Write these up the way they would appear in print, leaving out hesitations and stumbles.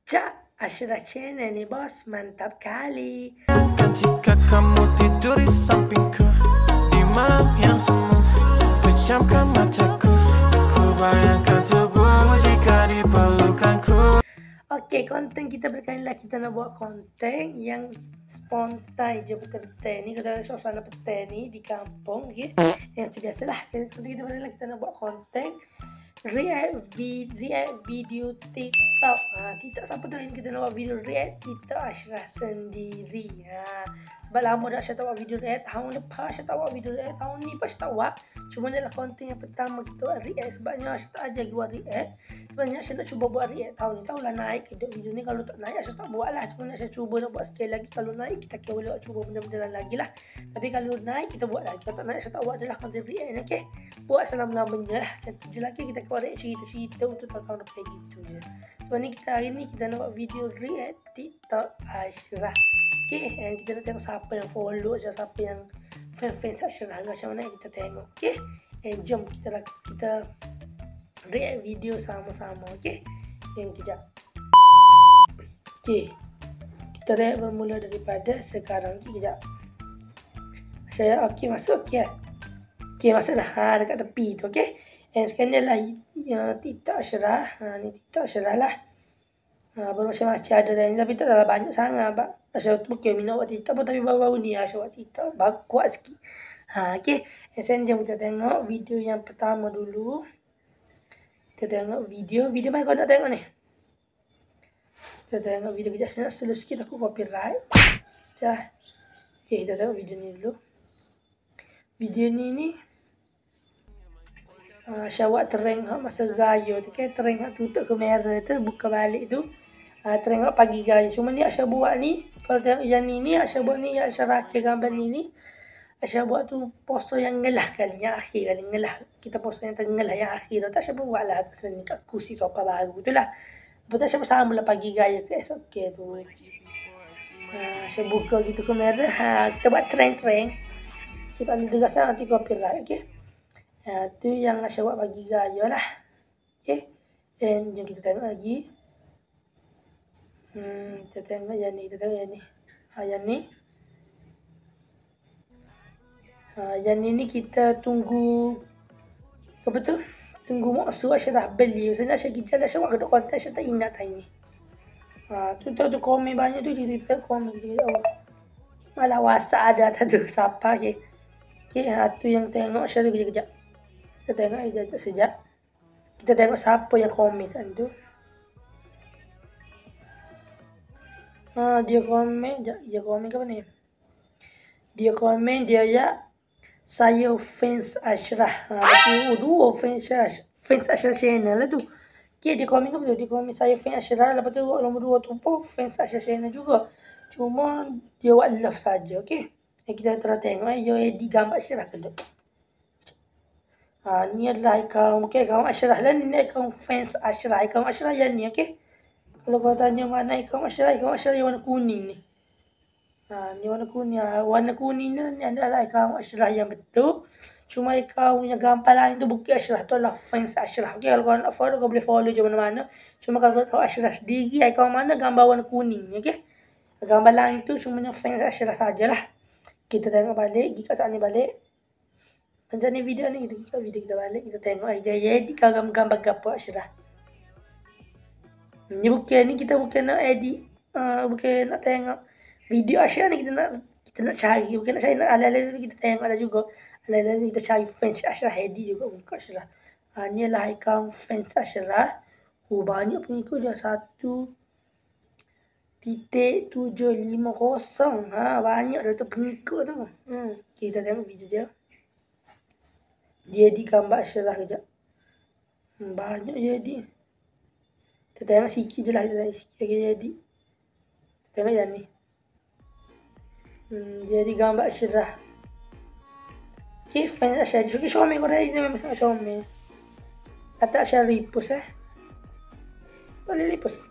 Cak Ashrah Channel nih bos, mantap kali. Jika kamu tidur di sampingku di malam yang semu, pejamkan mataku, ku bayangkan tubuhmu jika di pelukanku. Oke, konten kita berkali lagi kita nak buat konten yang spontan je betul-betul ni. Kita ada suasana petai ni di kampung, okay? Yang biasalah kita berkali lagi kita nak buat konten react video TikTok. TikTok siapa tahu ini kita nak buat video react TikTok Ashrah sendiri. Sebab lama dah Ashrah tak buat video react. Tahun lepas Ashrah tak buat video react. Tahun ni pun Ashrah tak buat. Cuma ni adalah konten yang pertama kita buat react. Sebabnya Ashrah tak ajar buat react. Sebenarnya Ashrah nak cuba buat react tahun ni. Tahulah naik ke video ni. Kalau tak naik Ashrah tak buat lah. Cuma Ashrah cuba nak buat sekali lagi. Kalau naik kita kira boleh cuba benda-benda lagi lah. Tapi kalau naik kita buat lagi. Kalau tak naik Ashrah tak buat adalah konten react ni, okay? Buat selama-lamanya lah. Dan tu je lagi kita korek cerita-cerita untuk tahun depan gitu je. Sebab ni kita hari ni kita nak buat video react TikTok Ashrah. Okay, and kita nak tengok siapa yang follow, siapa yang fans Ashrah, macam mana kita tengok. Okay, and jom kita react video sama-sama. Okay, yang kejap. Okay, kita react bermula daripada sekarang. Okay, kejap. Saya okay masuk, okay. Okay, masuk dah. Dekat tepi tu, okay. And sekarang ni adalah TikTok Ashrah. Ni TikTok Ashrah lah. Bermacam-macam ada dah ni. Tapi tak adalah banyak sangat. Ashrah tu bukan minat buat TikTok pun. Tapi baru-baru ni Ashrah buat TikTok. Baru kuat sikit. Okay. And sekarang jom kita tengok video yang pertama dulu. Kita tengok video. Video mana kau nak tengok ni? Kita tengok video kejap. Saya nak slow sikit. Aku copyright. Sekejap. Okay, kita tengok video ni dulu. Video ni Ashrah buat tereng masa raya tu kan, tereng tutup kamera tu, buka balik tu. Tereng pagi raya. Cuma ni Ashrah buat ni, kalau tengok yang ni Ashrah buat ni, yang Ashrah rakit gambar ni Ashrah buat tu poster yang ngelah kali, yang akhir kali ngelah. Kita poster yang tengah lah, yang akhir tu Ashrah pun buat lah atas ni kat kursi sofa baru tu lah. Lepas tu Ashrah pun sama lah pagi raya ke SOK tu. Ashrah buka gitu kamera. Kita buat tereng-tereng. Kita ambil gegas nanti copyright, okay. Tu yang Ashrah buat pagi raya lah. Okay. Dan jom kita tengok lagi. Kita tengok yang ni. Kita tengok yang ni. Yang ni. Yang ni kita tunggu. Apa tu? Tunggu maksud Ashrah dah beli. Maksudnya Ashrah gijal. Ashrah buat kedok konten. Ashrah tak ingat hari ni. Tu komen banyak tu. Cerita komen. Malah WhatsApp ada tu. Siapa je. Okay. Tu yang tengok Ashrah tu kejap-kejap. Kita tengok sekejap. Kita tengok siapa yang komen tu. Dia komen ke apa ni? Dia komen dia ya, saya fans Ashrah. Dua fans Ashrah channel lah tu. Okay, dia komen ke betul? Dia komen saya fans Ashrah. Lepas tu nombor 2 tu pun fans Ashrah channel juga. Cuma dia buat love saja. Okay. Kita telah tengok dia edit gambar Ashrah ke tu. Ni adalah akaun, okay, akaun Ashrah lah. Ni akaun fans Ashrah. Akaun Ashrah yang ni, okay. Kalau kau tanya mana akaun Ashrah yang warna kuning ni. Ni warna kuning. Warna kuning ni adalah akaun Ashrah yang betul. Cuma akaun yang gambar lain tu bukan Ashrah. Tu adalah fans Ashrah. Okay, kalau kau nak follow, kau boleh follow je mana-mana. Cuma kalau kau tahu Ashrah sendiri, akaun mana gambar warna kuning, okay. Gambar lain tu cuma fans Ashrah sajalah. Kita tengok balik. Jika saat ni balik. Macam ni video ni, kita balik, kita tengok dia edit gambar apa Ashrah. Ni kita bukan nak edit, bukan nak tengok video Ashrah ni, kita nak cari, bukan nak cari, nak ala-ala kita tengok ada juga. Ala-ala kita cari fans Ashrah edit juga buka Ashrah. Ni adalah akaun fans Ashrah. Banyak pengikut dia 1.750. Banyak dah tu pengikut tu. Kita tengok video dia. Dia edit gambar Ashrah kejap. Banyak dia edit. Kita tengok sikit je lah. Kita tengok sikit dia edit. Kita tengok yang ni. Dia edit gambar Ashrah. Okay, fans Ashrah. Okay, comel kau dah edit. Memang sangat comel. Kata Ashrah repost Tak boleh repost.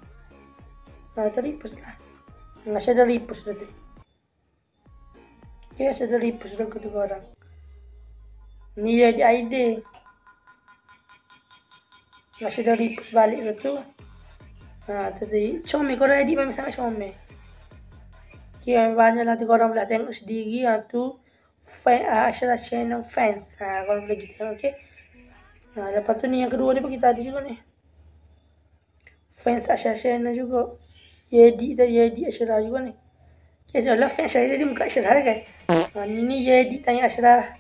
Tak repost lah. Ashrah dah repost dah tu. Okay, Ashrah dah repost dah kedua orang. Ni dia di ID. Ashrah dah repost balik tu. Tadi comel korang edit memang sangat comel. Okay, banyaklah tu korang boleh tengok sendiri tu Ashraf Channel Fans. Korang boleh kita tengok, okay. Lepas tu ni yang kedua ni pun kita ada juga ni. Fans Ashraf Channel juga. Yedi Ashraf juga ni. Okay, soalah fans Ashraf dia muka Ashraf kan. Ni Yedi tanya Ashraf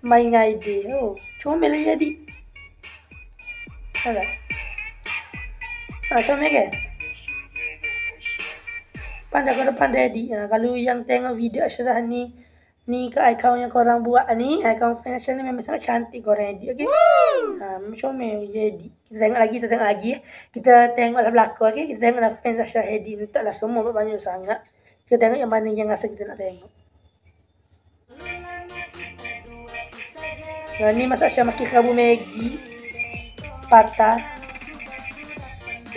main ID. Oh, comel lah Yedi. Ada. Comel kan? Pandai edit. Kalau yang tengok video Ashraf ni ke account yang korang buat ni, account fans Ashraf ni memang sangat cantik korang edit, okey? Memang comel je edit. Kita tengok lagi. Kita tengoklah belakang, okey? Kita tengoklah fans Ashraf edit ni. Taklah semua banyak sangat. Kita tengok yang mana yang rasa kita nak tengok. Ni masa Ashraf makan kerabu Maggi patah.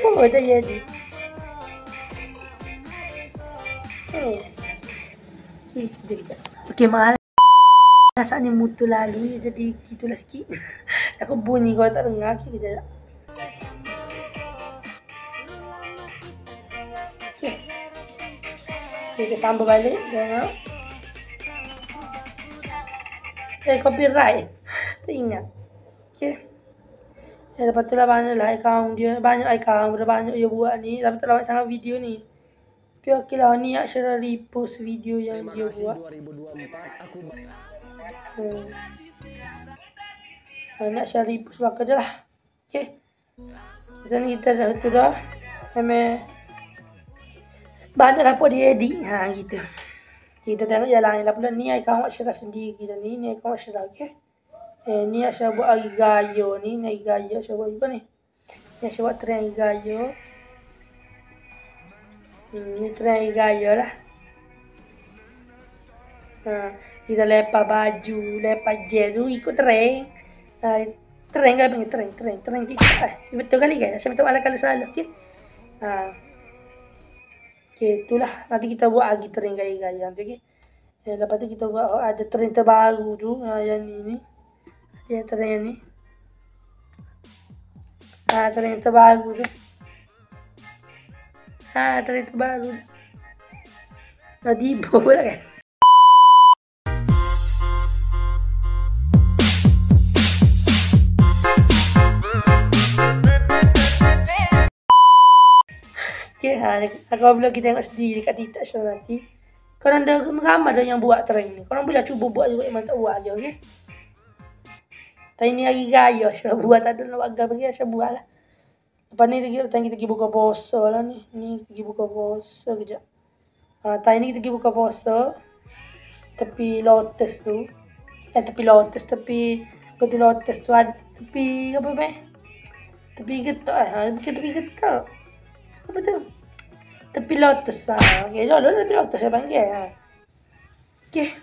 Oh, dah jadi. Kejap. Okay, mahal. Saat ni mutu lalu, jadi gitulah sikit. Aku bunyi kalau tak dengar. Okay, kejap. Okay, kita sambung balik. Tengok. Copyright. Tak ingat. Okay. Lepas tu lah banyaklah account dia. Banyak dia buat ni. Tapi tak banyak sangat video ni. Tapi okey lah, ni Ashraf repost video yang dia buat. 2024 aku Nak Ashraf repost belakang je lah. Okay. Di sana kita dah tu dah. Memang banyak lah buat dia edit. Gitu. Kita tengok jalan lah pula. Ni account Ashraf sendiri dah ni. Ni account Ashraf, okay. Ni Ashraf buat lagi gayo ni. Ni gayo Ashraf buat juga ni. Ni Ashraf buat trend gayo. Ni trend gaya lah. Kita lepas baju, lepas gel tu ikut trend. Trend kan panggil trend TikTok. Betul kali kan? Saya betul ala kalau salah, okey. Okey, itulah. Nanti kita buat lagi trend gaya-gaya nanti, okey. Lepas tu kita buat ada trend terbaru tu, yang ni. Yang trend ni. Trend terbaru tu. Trend terbaru. Nadibo pula kan. Okay, kalau bila kita tengok sendiri dekat TikTok show nanti, korang dah ramai dah yang buat trend ni. Korang boleh cuba buat juga, memang tak buat je, okey. Tapi ni lagi gaya Ashraf buat, tak ada nak buat bagi Ashraf buat lah. Lepas ni kita pergi buka puasa lah ni. Ni pergi buka puasa kejap. Tadi ni kita pergi buka puasa. Tepi lotus tu. Tepi lotus tu ada. Tepi apa meh? Tepi getok Tepi getok. Apa tu? Tepi lotus Okay, jom tepi lotus saya panggil Okay.